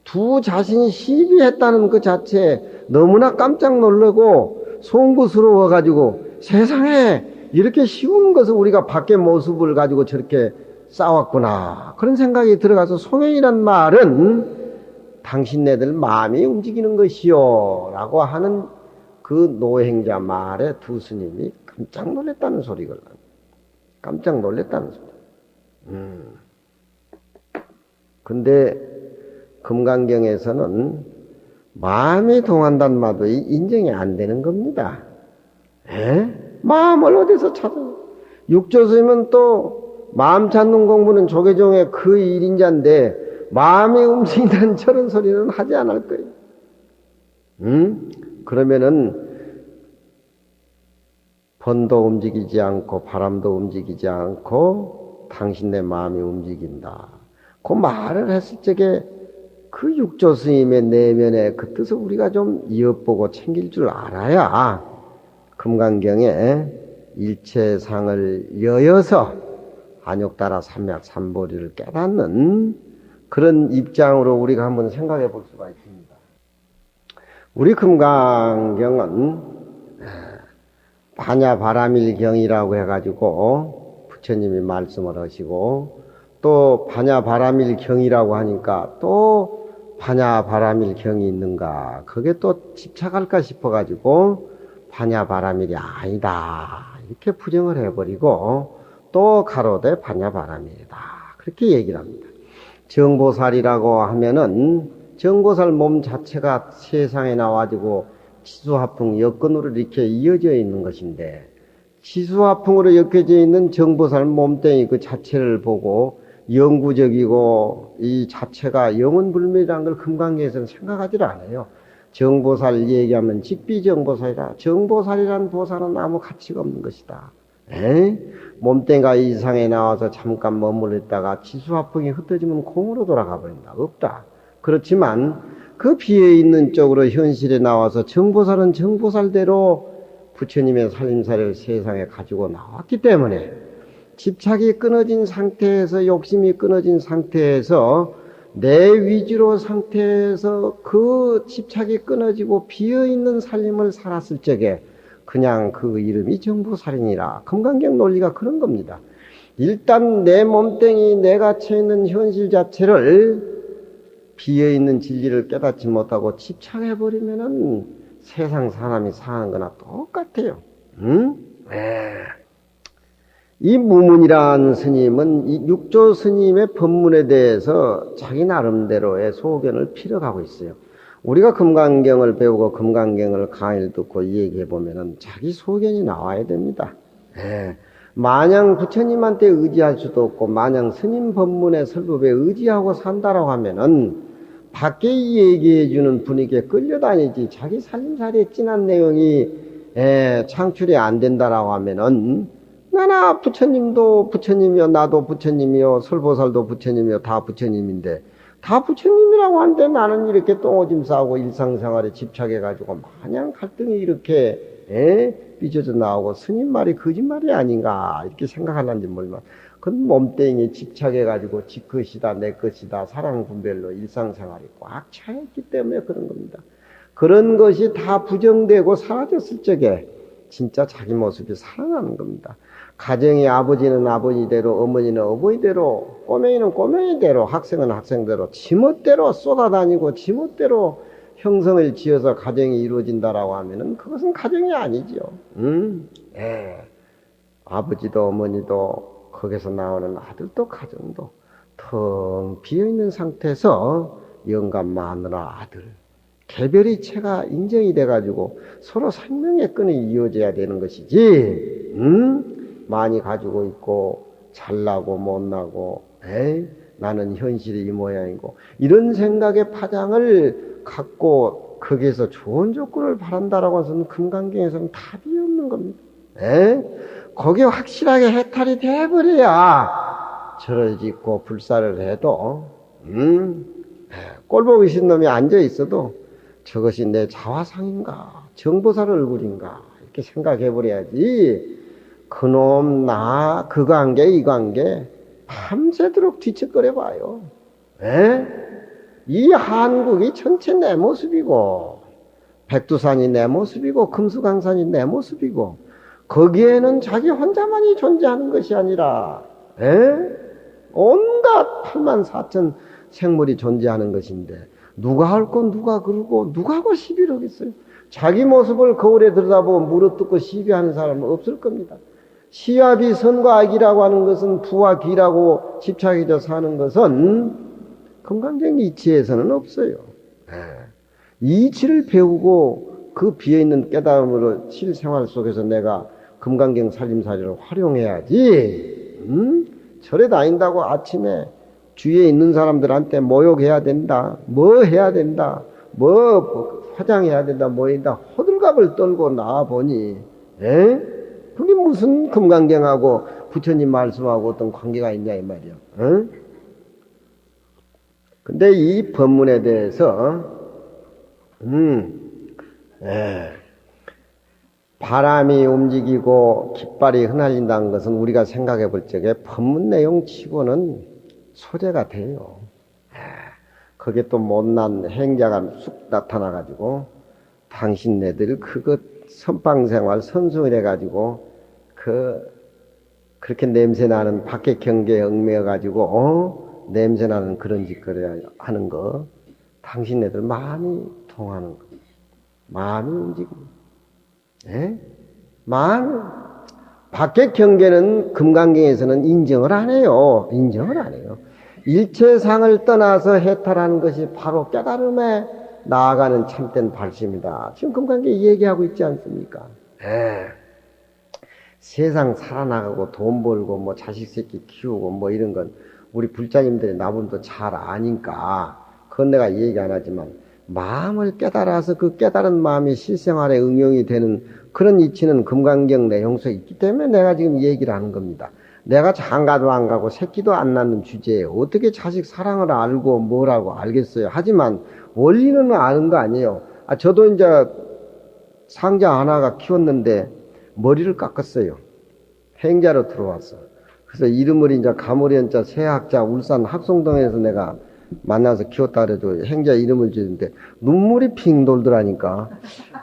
두 자신이 시비했다는 그 자체에 너무나 깜짝 놀라고 송구스러워가지고 세상에 이렇게 쉬운 것을 우리가 밖의 모습을 가지고 저렇게 싸웠구나, 그런 생각이 들어가서 송연이란 말은 당신네들 마음이 움직이는 것이요 라고 하는 그 노행자 말에 두 스님이 깜짝 놀랐다는 소리거든. 깜짝 놀랐다는 소리. 근데 금강경에서는 마음이 동한다는 말도 인정이 안 되는 겁니다. 마음을 어디서 찾아요? 육조스님은 또 마음 찾는 공부는 조계종의 그 일인자인데 마음이 움직인다는 저런 소리는 하지 않을 거예요. 그러면은 번도 움직이지 않고 바람도 움직이지 않고 당신네 마음이 움직인다, 그 말을 했을 적에 그 육조스님의 내면의 그 뜻을 우리가 좀 엿보고 챙길 줄 알아야 금강경에 일체상을 여여서 안욕따라 삼맥삼보리를 깨닫는 그런 입장으로 우리가 한번 생각해 볼 수가 있습니다. 우리 금강경은 반야바라밀경이라고 해가지고 부처님이 말씀을 하시고, 또 반야바라밀경이라고 하니까 또 반야바라밀경이 있는가, 그게 또 집착할까 싶어가지고 반야바라밀이 아니다. 이렇게 부정을 해버리고 또 가로되 반야바라밀이다. 그렇게 얘기를 합니다. 정보살이라고 하면은 정보살 몸 자체가 세상에 나와가지고 치수화풍 여건으로 이렇게 이어져 있는 것인데 치수화풍으로 엮여져 있는 정보살 몸뚱이 그 자체를 보고 영구적이고 이 자체가 영원불멸이라는 걸 금강경에서는 생각하지 않아요. 정보살 얘기하면 직비정보살이라 정보살이라는 보살은 아무 가치가 없는 것이다. 몸뚱이가 이상에 나와서 잠깐 머물렀다가 치수화풍이 흩어지면 공으로 돌아가 버린다. 없다. 그렇지만 그 비어있는 쪽으로 현실에 나와서 정보살은 정보살대로 부처님의 살림살이를 세상에 가지고 나왔기 때문에 집착이 끊어진 상태에서 욕심이 끊어진 상태에서 내 위주로 상태에서 그 집착이 끊어지고 비어있는 살림을 살았을 적에 그냥 그 이름이 정보살이니라. 금강경 논리가 그런 겁니다. 일단 내 몸뚱이 내가 처해있는 현실 자체를 비어있는 진리를 깨닫지 못하고 집착해버리면은 세상 사람이 사는 거나 똑같아요. 응? 이 무문이라는 스님은 이 육조 스님의 법문에 대해서 자기 나름대로의 소견을 필요하고 있어요. 우리가 금강경을 배우고 금강경을 강의를 듣고 얘기해보면은 자기 소견이 나와야 됩니다. 마냥 부처님한테 의지할 수도 없고 마냥 스님 법문의 설법에 의지하고 산다라고 하면은 밖에 얘기해주는 분위기에 끌려다니지 자기 살림살이에 진한 내용이 창출이 안 된다라고 하면은 나나 부처님도 부처님이요 나도 부처님이요 설보살도 부처님이요 다 부처님인데 다 부처님이라고 하는데 나는 이렇게 똥오줌 싸고 일상생활에 집착해가지고 마냥 갈등이 이렇게 삐져져 나오고 스님 말이 거짓말이 아닌가 이렇게 생각하는지 몰라. 그건 몸뚱이에 집착해가지고 지 것이다 내 것이다 사랑 분별로 일상생활이 꽉 차있기 때문에 그런 겁니다. 그런 것이 다 부정되고 사라졌을 적에 진짜 자기 모습이 살아나는 겁니다. 가정의 아버지는 아버지대로 어머니는 어머니대로 꼬맹이는 꼬맹이대로 학생은 학생대로 지멋대로 쏟아다니고 지멋대로 형성을 지어서 가정이 이루어진다라고 하면은 그것은 가정이 아니죠. 아버지도 어머니도 거기서 나오는 아들도 가정도 텅 비어있는 상태에서 영감 마누라 아들 개별이체가 인정이 돼가지고 서로 생명의 끈이 이어져야 되는 것이지 많이 가지고 있고 잘나고 못나고 나는 현실이 이 모양이고 이런 생각의 파장을 갖고 거기에서 좋은 조건을 바란다라고 해서는 금강경에서는 답이 없는 겁니다. 거기에 확실하게 해탈이 돼버려야 절을 짓고 불사를 해도 꼴보기 싫은 놈이 앉아있어도 저것이 내 자화상인가 정보살 얼굴인가 이렇게 생각해버려야지 그놈 나 그 관계 이 관계 밤새도록 뒤척거려봐요. 이 한국이 전체 내 모습이고 백두산이 내 모습이고 금수강산이 내 모습이고 거기에는 자기 혼자만이 존재하는 것이 아니라 온갖 84,000 생물이 존재하는 것인데 누가 할 건 누가 그러고 누가 하고 시비를 하겠어요. 자기 모습을 거울에 들여다보고 물어뜯고 시비하는 사람은 없을 겁니다. 시합이 선과 악이라고 하는 것은 부와 귀라고 집착해서 사는 것은 금강경 이치에서는 없어요. 이치를 배우고 그 비어있는 깨달음으로 실생활 속에서 내가 금강경 살림살이를 활용해야지. 절에 다닌다고 아침에 주위에 있는 사람들한테 모욕해야 된다, 뭐 해야 된다, 뭐 화장해야 된다, 뭐 한다 호들갑을 떨고 나와보니 그게 무슨 금강경하고 부처님 말씀하고 어떤 관계가 있냐 이 말이야. 근데 이 법문에 대해서 바람이 움직이고 깃발이 흩날린다는 것은 우리가 생각해 볼 적에 법문 내용 치고는 소재가 돼요. 그게 또 못난 행자가 쑥 나타나가지고 당신네들 그거 선방생활 선수를 해가지고 그렇게 냄새나는 밖에 경계에 얽매여가지고 냄새나는 그런 짓거리 하는 거 당신네들 마음이 통하는 거 마음이 움직입니다. 예? 밖의 경계는 금강경에서는 인정을 안 해요. 인정을 안 해요. 일체상을 떠나서 해탈하는 것이 바로 깨달음에 나아가는 참된 발심이다. 지금 금강경 얘기하고 있지 않습니까? 예. 세상 살아나가고 돈 벌고 뭐 자식 새끼 키우고 뭐 이런 건 우리 불자님들이 나분도 잘 아니까 그건 내가 얘기 안 하지만 마음을 깨달아서 그 깨달은 마음이 실생활에 응용이 되는 그런 이치는 금강경 내용서에 있기 때문에 내가 지금 얘기를 하는 겁니다. 내가 장가도 안 가고 새끼도 안 낳는 주제에 어떻게 자식 사랑을 알고 뭐라고 알겠어요. 하지만 원리는 아는 거 아니에요. 저도 이제 상자 하나가 키웠는데 머리를 깎았어요. 행자로 들어왔어. 그래서 이름을 이제 가모리연자 세학자 울산 학송동에서 내가 만나서 키웠다 그래도 행자 이름을 지었는데 눈물이 핑 돌더라니까.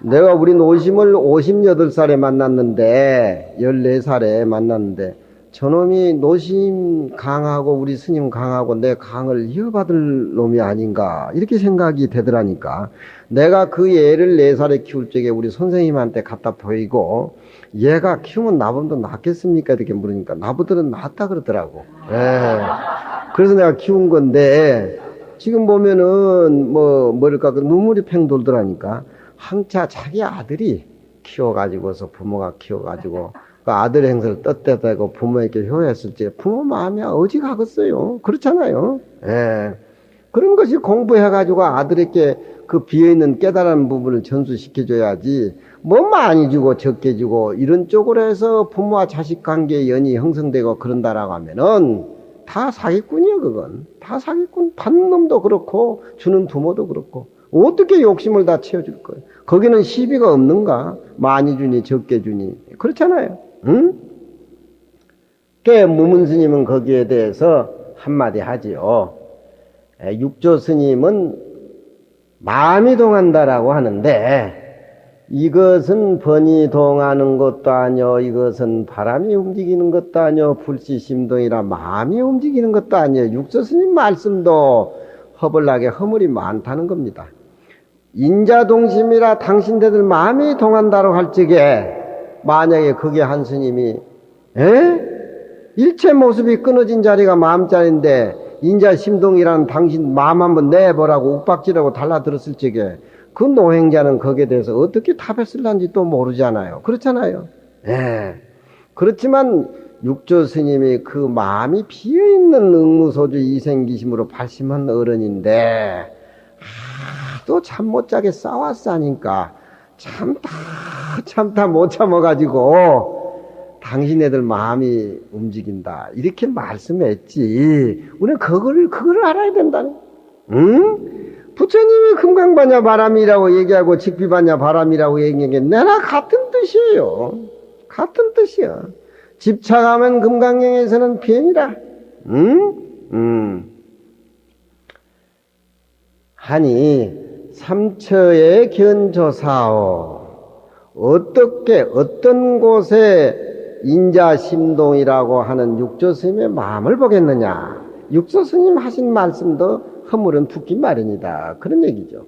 내가 우리 노심을 58살에 만났는데 14살에 만났는데 저놈이 노심 강하고 우리 스님 강하고 내 강을 이어받을 놈이 아닌가 이렇게 생각이 되더라니까. 내가 그 애를 4살에 키울 적에 우리 선생님한테 갖다 보이고 얘가 키우면 나보다 낫겠습니까? 이렇게 물으니까 나보다는 낫다 그러더라고. 예. 그래서 내가 키운 건데 지금 보면은 뭐랄까 눈물이 팽 돌더라니까. 항차 자기 아들이 키워가지고서 부모가 키워가지고 그 아들 행세를 떳떳하고 부모에게 효했을 때 부모 마음이 어지가겠어요. 그렇잖아요. 예. 그런 것이 공부해가지고 아들에게 그 비어있는 깨달은 부분을 전수시켜줘야지 뭐 많이 주고 적게 주고 이런 쪽으로 해서 부모와 자식 관계의 연이 형성되고 그런다라고 하면은 다 사기꾼이에요. 그건 다 사기꾼. 받는 놈도 그렇고 주는 부모도 그렇고 어떻게 욕심을 다 채워줄 거예요. 거기는 시비가 없는가? 많이 주니 적게 주니 그렇잖아요. 응? 무문 스님은 거기에 대해서 한마디 하지요. 육조 스님은 마음이 동한다라고 하는데 이것은 번이 동하는 것도 아니요, 이것은 바람이 움직이는 것도 아니요, 불시심동이라 마음이 움직이는 것도 아니요. 육조 스님 말씀도 허벌나게 허물이 많다는 겁니다. 인자동심이라 당신네들 마음이 동한다고 할 적에 만약에 그게 한 스님이 일체 모습이 끊어진 자리가 마음자리인데 인자심동이라는 당신 마음 한번 내보라고 욱박지라고 달라들었을 적에 그 노행자는 거기에 대해서 어떻게 답했을란지 또 모르잖아요. 그렇잖아요. 예. 그렇지만 육조 스님이 그 마음이 비어있는 응무소주 이생기심으로 발심한 어른인데 또 잠 못 자게 싸웠으니까 참다 못 참아가지고 당신네들 마음이 움직인다 이렇게 말씀했지. 우리는 그거를 알아야 된다네. 응? 부처님이 금강반야 바람이라고 얘기하고 직비반야 바람이라고 얘기하는 게 내나 같은 뜻이에요. 같은 뜻이야. 집착하면 금강경에서는 비행이라. 하니 삼처의 견조사오. 어떻게 어떤 곳에 인자심동이라고 하는 육조스님의 마음을 보겠느냐. 육조스님 하신 말씀도 허물은 붙기 마련이다. 그런 얘기죠.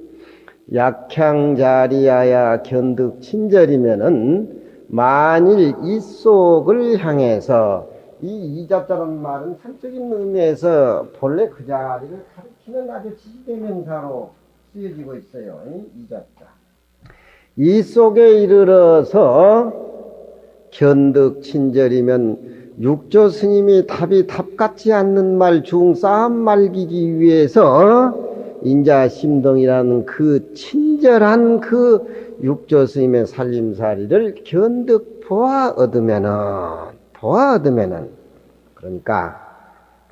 약향자리야야 견득친절이면은 만일 이 속을 향해서 이 이자자라는 말은 산적인 의미에서 본래 그 자리를 가리키는 아주 지시대명사로 쓰여지고 있어요. 이자자. 이 속에 이르러서 견득친절이면 육조 스님이 답이 답같지 않는 말 중 싸움 말기기 위해서 인자심동이라는 그 친절한 그 육조 스님의 살림살이를 견득 보아 얻으면은 그러니까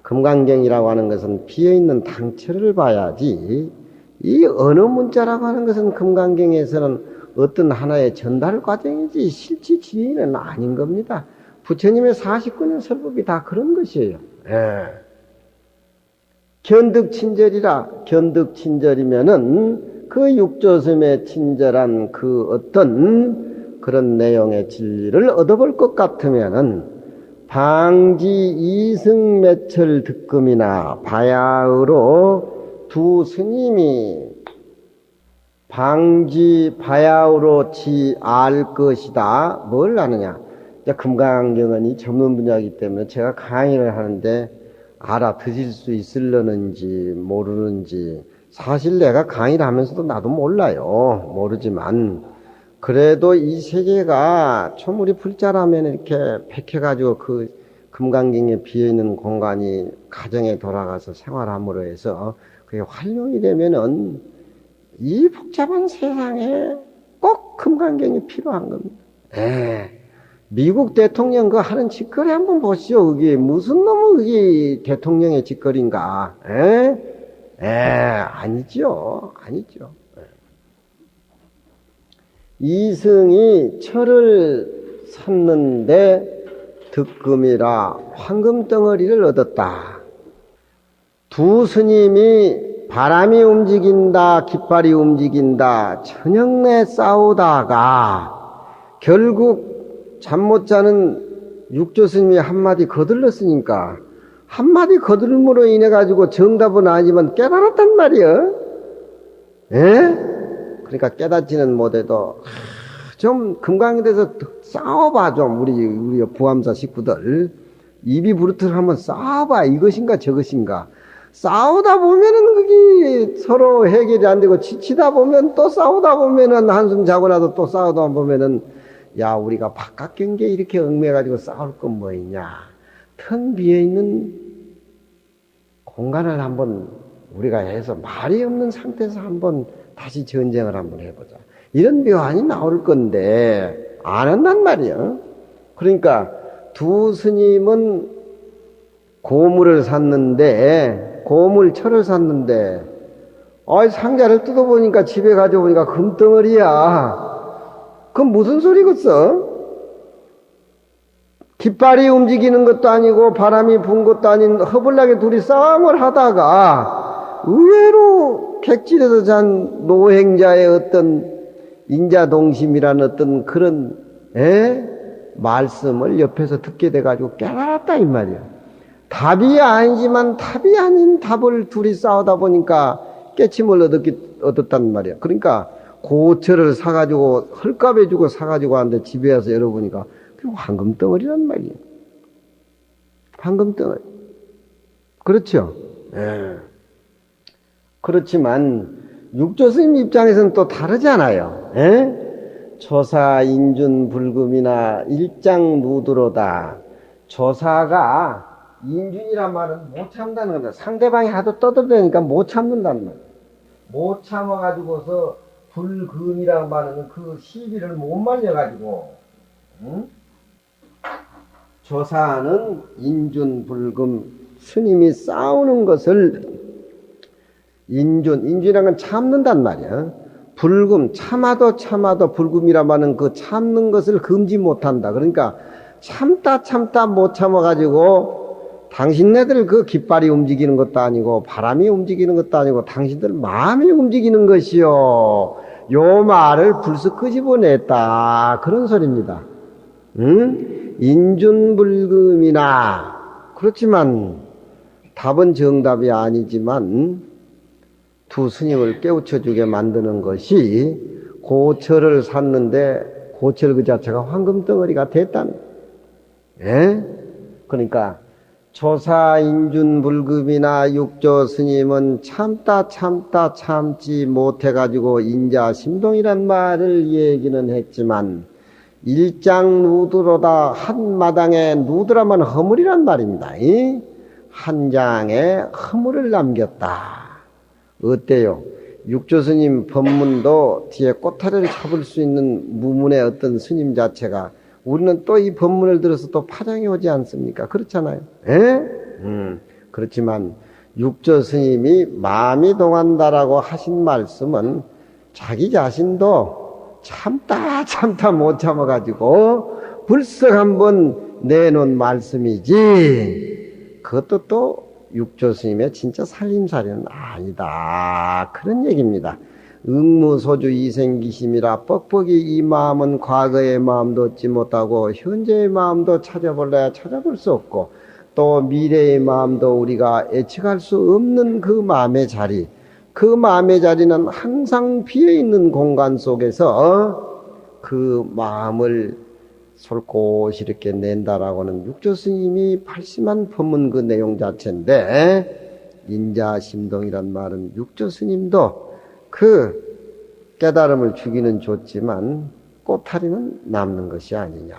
금강경이라고 하는 것은 비어있는 당처를 봐야지 이 어느 문자라고 하는 것은 금강경에서는 어떤 하나의 전달 과정이지 실체 지혜는 아닌 겁니다. 부처님의 49년 설법이 다 그런 것이에요. 예. 견득친절이면은 그 육조스님의 친절한 그 어떤 그런 내용의 진리를 얻어볼 것 같으면은 방지 이승매철 득금이나 바야흐로 두 스님이 방지 바야흐로 알 것이다. 뭘 아느냐? 금강경은 이 전문 분야이기 때문에 제가 강의를 하는데 알아듣을 수 있을려는지 모르는지 사실 내가 강의를 하면서도 나도 몰라요. 모르지만 그래도 이 세계가 좀 우리 불자라면 이렇게 백해가지고 그 금강경에 비어있는 공간이 가정에 돌아가서 생활함으로 해서 그게 활용이 되면은 이 복잡한 세상에 꼭 금강경이 필요한 겁니다. 미국 대통령 그 하는 짓거리 한번 보시오. 그게 무슨 놈의 그게 대통령의 짓거리인가? 아니죠. 아니죠. 이승이 철을 샀는데 득금이라 황금덩어리를 얻었다. 두 스님이 바람이 움직인다, 깃발이 움직인다, 저녁내 싸우다가 결국 잠 못 자는 육조 스님이 한마디 거들렀으니까 한마디 거들음으로 인해 가지고 정답은 아니지만 깨달았단 말이야. 그러니까 깨닫지는 못해도 좀 금강에 대해서 싸워봐 좀 우리 부암사 식구들 입이 부르트를 한번 싸워봐. 이것인가 저것인가. 싸우다 보면은 그게 서로 해결이 안 되고 지치다 보면 또 싸우다 보면은 한숨 자고 나서 또 싸우다 보면은 야 우리가 바깥 경계에 이렇게 얽매가지고 싸울 건 뭐 있냐. 텅 비어있는 공간을 한번 우리가 해서 말이 없는 상태에서 한번 다시 전쟁을 한번 해보자. 이런 묘안이 나올 건데 안 한단 말이야. 그러니까 두 스님은 고물을 샀는데 고물철을 샀는데 상자를 뜯어보니까 집에 가져오니까 금덩어리야. 그건 무슨 소리겠어? 깃발이 움직이는 것도 아니고 바람이 분 것도 아닌 허벌나게 둘이 싸움을 하다가 의외로 객진에서 잔 노행자의 어떤 인자동심이라는 어떤 그런 말씀을 옆에서 듣게 돼가지고 깨달았다 이 말이야. 답이 아니지만 답이 아닌 답을 둘이 싸우다 보니까 깨침을 얻었단 말이야. 그러니까 고철을 사가지고 헐값에 주고 사가지고 왔는데 집에 와서 열어보니까 그 황금덩어리란 말이야. 황금덩어리. 그렇죠? 그렇지만 육조 스님 입장에서는 또 다르잖아요. 조사 인준 불금이나 일장 누드로다. 조사가 인준이란 말은 못 참다는 겁니다. 상대방이 하도 떠들다니까 못 참는다는 말이에요. 못 참아가지고서 불금이란 말은 그 시비를 못 말려가지고 조사는 인준 불금 스님이 싸우는 것을 인준이란 건 참는단 말이야. 불금 참아도 불금이란 말은 그 참는 것을 금지 못한다. 그러니까 참다 못 참아가지고 당신네들 그 깃발이 움직이는 것도 아니고 바람이 움직이는 것도 아니고 당신들 마음이 움직이는 것이요. 요 말을 불쑥 끄집어냈다. 그런 소리입니다. 인준불금이나 그렇지만 답은 정답이 아니지만 두 스님을 깨우쳐주게 만드는 것이 고철을 샀는데 고철 그 자체가 황금덩어리가 됐다는 거예요. 그러니까 조사인준불금이나 육조 스님은 참지 못해가지고 인자심동이란 말을 얘기는 했지만 일장 누드로다 한마당에 누드라면 허물이란 말입니다. 한 장에 허물을 남겼다. 어때요? 육조 스님 법문도 뒤에 꼬타리를 잡을 수 있는 무문의 어떤 스님 자체가 우리는 또 이 법문을 들어서 또 파장이 오지 않습니까? 그렇잖아요. 그렇지만 육조 스님이 마음이 동한다라고 하신 말씀은 자기 자신도 참다 못 참아가지고 불썩 한번 내놓은 말씀이지 그것도 또 육조 스님의 진짜 살림살이는 아니다. 그런 얘기입니다. 응무소주 이생기심이라 뻑뻑이 이 마음은 과거의 마음도 얻지 못하고 현재의 마음도 찾아볼래야 찾아볼 수 없고 또 미래의 마음도 우리가 예측할 수 없는 그 마음의 자리 그 마음의 자리는 항상 비어있는 공간 속에서 그 마음을 솔곳 이렇게 낸다라고는 육조 스님이 발심한 법문 그 내용 자체인데, 인자심동이란 말은 육조 스님도 그 깨달음을 주기는 좋지만 꼬타리는 남는 것이 아니냐.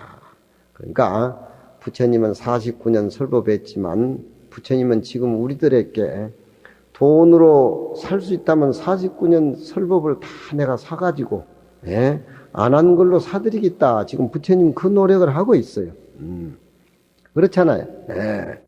그러니까 부처님은 49년 설법했지만 부처님은 지금 우리들에게 돈으로 살 수 있다면 49년 설법을 다 내가 사가지고, 예? 안 한 걸로 사드리겠다. 지금 부처님 그 노력을 하고 있어요. 그렇잖아요. 예.